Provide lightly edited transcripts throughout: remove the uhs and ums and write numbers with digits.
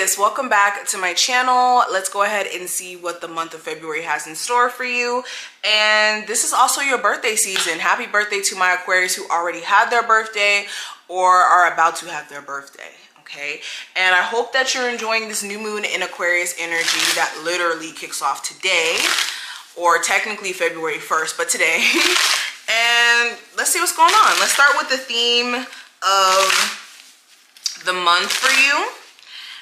Aquarius, welcome back to my channel. Let's go ahead and see what the month of February has in store for you. And this is also your birthday season. Happy birthday to my Aquarius who already had their birthday or are about to have their birthday. Okay, and I hope that you're enjoying this new moon in Aquarius energy that literally kicks off today, or technically February 1st, but today. And let's see what's going on. Let's start with the theme of the month for you.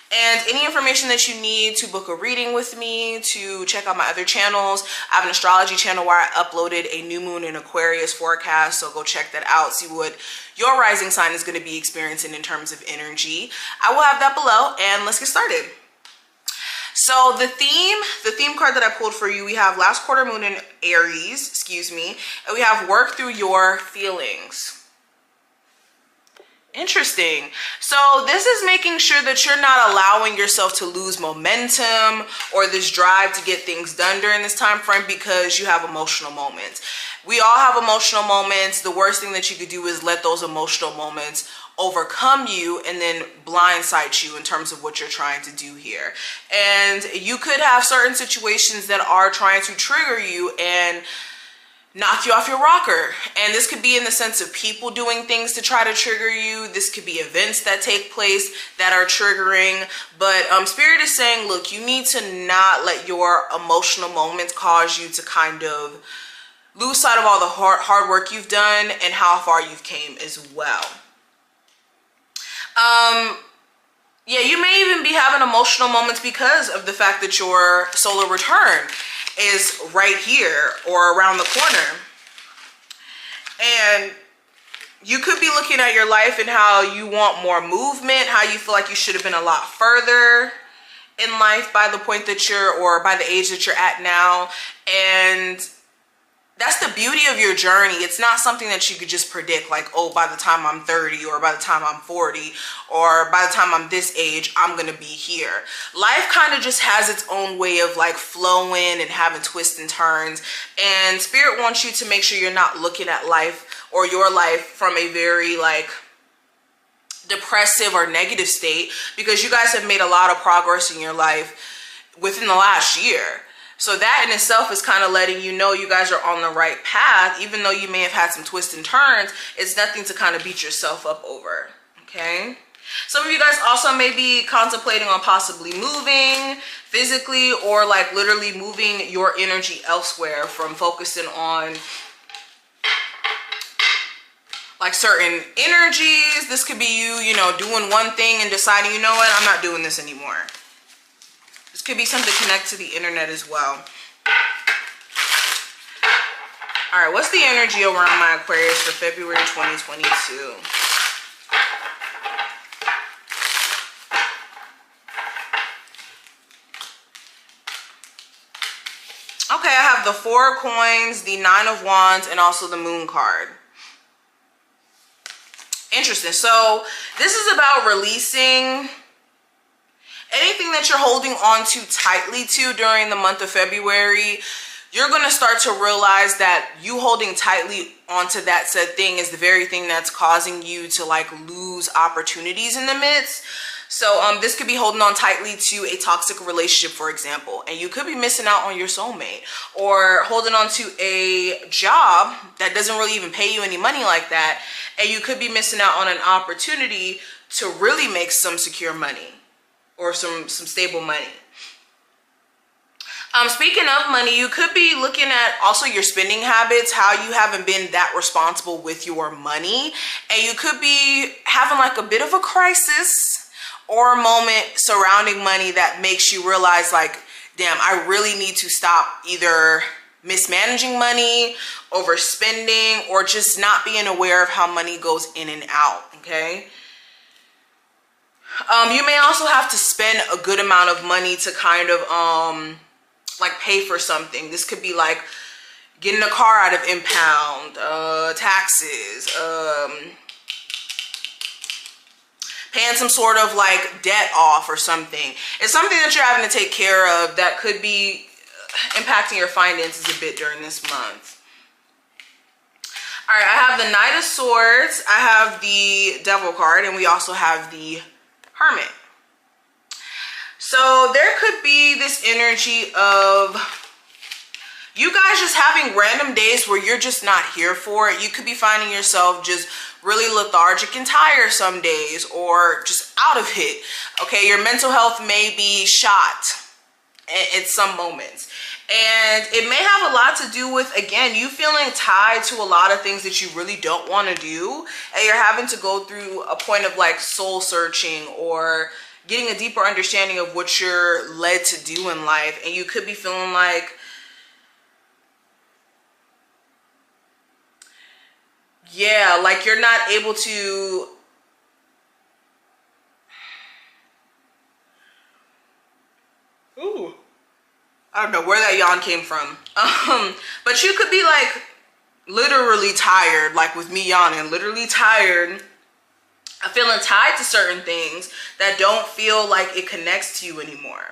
And any information that you need to book a reading with me, to check out my other channels. I have an astrology channel where I uploaded a new moon in Aquarius forecast, so go check that out, see what your rising sign is going to be experiencing in terms of energy. I will have that below, and let's get started. So the theme card that I pulled for you, we have last quarter moon in Aries, excuse me, and we have work through your feelings. Interesting. So this is making sure that you're not allowing yourself to lose momentum or this drive to get things done during this time frame because you have emotional moments. We all have emotional moments. The worst thing that you could do is let those emotional moments overcome you and then blindside you in terms of what you're trying to do here. And you could have certain situations that are trying to trigger you and knock you off your rocker. And this could be in the sense of people doing things to try to trigger you. This could be events that take place that are triggering. But Spirit is saying, look, you need to not let your emotional moments cause you to kind of lose sight of all the hard work you've done and how far you've came as well. Yeah, you may even be having emotional moments because of the fact that your solar return is right here or around the corner. And you could be looking at your life and how you want more movement, how you feel like you should have been a lot further in life by the point that you're, or by the age that you're at now. And that's the beauty of your journey. It's not something that you could just predict, like, oh, by the time I'm 30 or by the time I'm 40 or by the time I'm this age, I'm going to be here. Life kind of just has its own way of like flowing and having twists and turns. And Spirit wants you to make sure you're not looking at life or your life from a very like depressive or negative state, because you guys have made a lot of progress in your life within the last year. So that in itself is kind of letting you know you guys are on the right path. Even though you may have had some twists and turns, it's nothing to kind of beat yourself up over, okay? Some of you guys also may be contemplating on possibly moving physically or like literally moving your energy elsewhere from focusing on like certain energies. This could be you know, doing one thing and deciding, you know what, I'm not doing this anymore. This could be something connected to the internet as well. All right, what's the energy around my Aquarius for February 2022? Okay, I have the Four of Coins, the Nine of Wands, and also the Moon card. Interesting. So this is about releasing anything that you're holding on to tightly to during the month of February. You're going to start to realize that you holding tightly onto that said thing is the very thing that's causing you to like lose opportunities in the midst. So this could be holding on tightly to a toxic relationship, for example, and you could be missing out on your soulmate, or holding on to a job that doesn't really even pay you any money like that, and you could be missing out on an opportunity to really make some secure money or some stable money. Speaking of money, you could be looking at also your spending habits, how you haven't been that responsible with your money, and you could be having like a bit of a crisis or a moment surrounding money that makes you realize like, damn, I really need to stop either mismanaging money, overspending, or just not being aware of how money goes in and out, okay? You may also have to spend a good amount of money to kind of like pay for something. This could be like getting a car out of impound, taxes, paying some sort of like debt off or something. It's something that you're having to take care of that could be impacting your finances a bit during this month. All right, I have the Knight of Swords, I have the Devil card, and we also have the Hermit. So there could be this energy of you guys just having random days where you're just not here for it. You could be finding yourself just really lethargic and tired some days, or just out of it. Okay, your mental health may be shot at some moments. And it may have a lot to do with, again, you feeling tied to a lot of things that you really don't want to do. And you're having to go through a point of like soul searching or getting a deeper understanding of what you're led to do in life. And you could be feeling like, yeah, like you're not able to I don't know where that yawn came from. But you could be like literally tired, like with me yawning, literally tired. I'm feeling tied to certain things that don't feel like it connects to you anymore.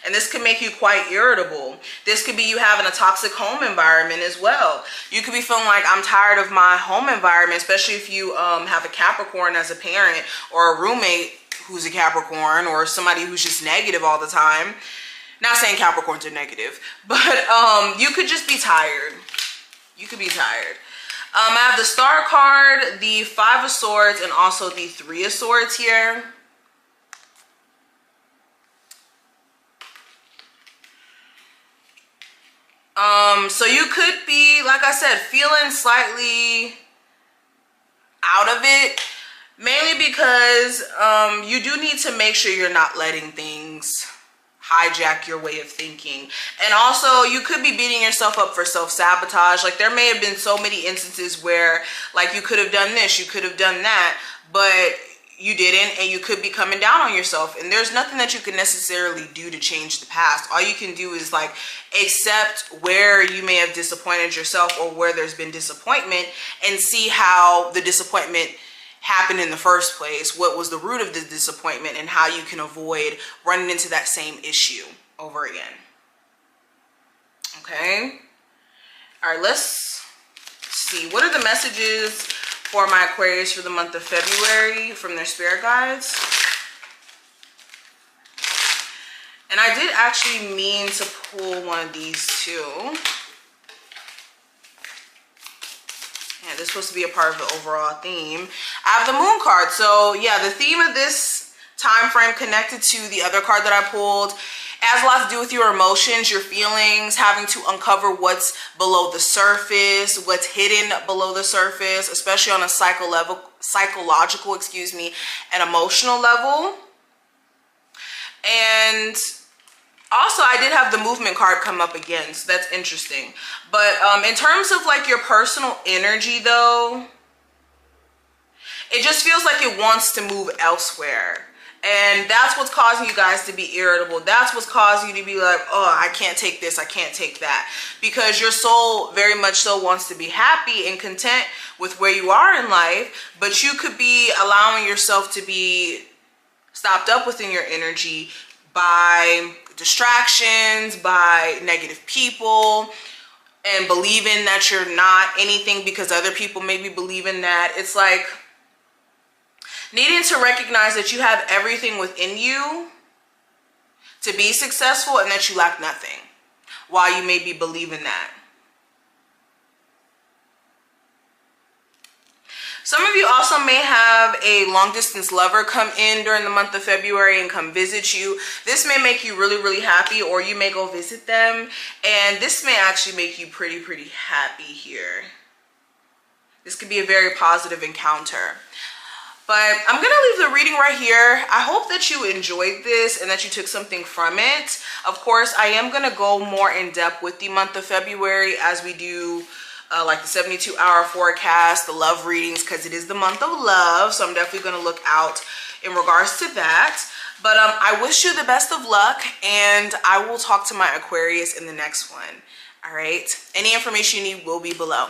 And this could make you quite irritable. This could be you having a toxic home environment as well. You could be feeling like, I'm tired of my home environment, especially if you have a Capricorn as a parent, or a roommate who's a Capricorn, or somebody who's just negative all the time. Not saying Capricorns are negative, but you could just be tired. You could be tired. I have the Star card, the Five of Swords, and also the Three of Swords here. So you could be, like I said, feeling slightly out of it, mainly because you do need to make sure you're not letting things hijack your way of thinking. And also you could be beating yourself up for self-sabotage. Like there may have been so many instances where like you could have done this, you could have done that, but you didn't, and you could be coming down on yourself. And there's nothing that you can necessarily do to change the past. All you can do is like accept where you may have disappointed yourself, or where there's been disappointment, and see how the disappointment happened in the first place. What was the root of the disappointment, and how you can avoid running into that same issue over again. Okay. All right, let's see. What are the messages for my Aquarius for the month of February from their spirit guides? And I did actually mean to pull one of these too. Yeah, this is supposed to be a part of the overall theme. I have the Moon card. So yeah, the theme of this time frame, connected to the other card that I pulled, has a lot to do with your emotions, your feelings, having to uncover what's below the surface, what's hidden below the surface, especially on a psychological, and emotional level. And also I did have the Movement card come up again, so that's interesting. But in terms of like your personal energy though, it just feels like it wants to move elsewhere. And that's what's causing you guys to be irritable. That's what's causing you to be like, oh, I can't take this, I can't take that. Because your soul very much so wants to be happy and content with where you are in life, but you could be allowing yourself to be stopped up within your energy by distractions, by negative people, and believing that you're not anything because other people maybe believe in that. It's like needing to recognize that you have everything within you to be successful, and that you lack nothing, while you may be believing that. Some of you also may have a long distance lover come in during the month of February and come visit you. This may make you really, really happy, or you may go visit them, and this may actually make you pretty happy here. This could be a very positive encounter. But I'm going to leave the reading right here. I hope that you enjoyed this and that you took something from it. Of course, I am going to go more in depth with the month of February as we do like the 72-hour forecast, the love readings, because it is the month of love. So I'm definitely going to look out in regards to that. But I wish you the best of luck, and I will talk to my Aquarius in the next one. All right. Any information you need will be below.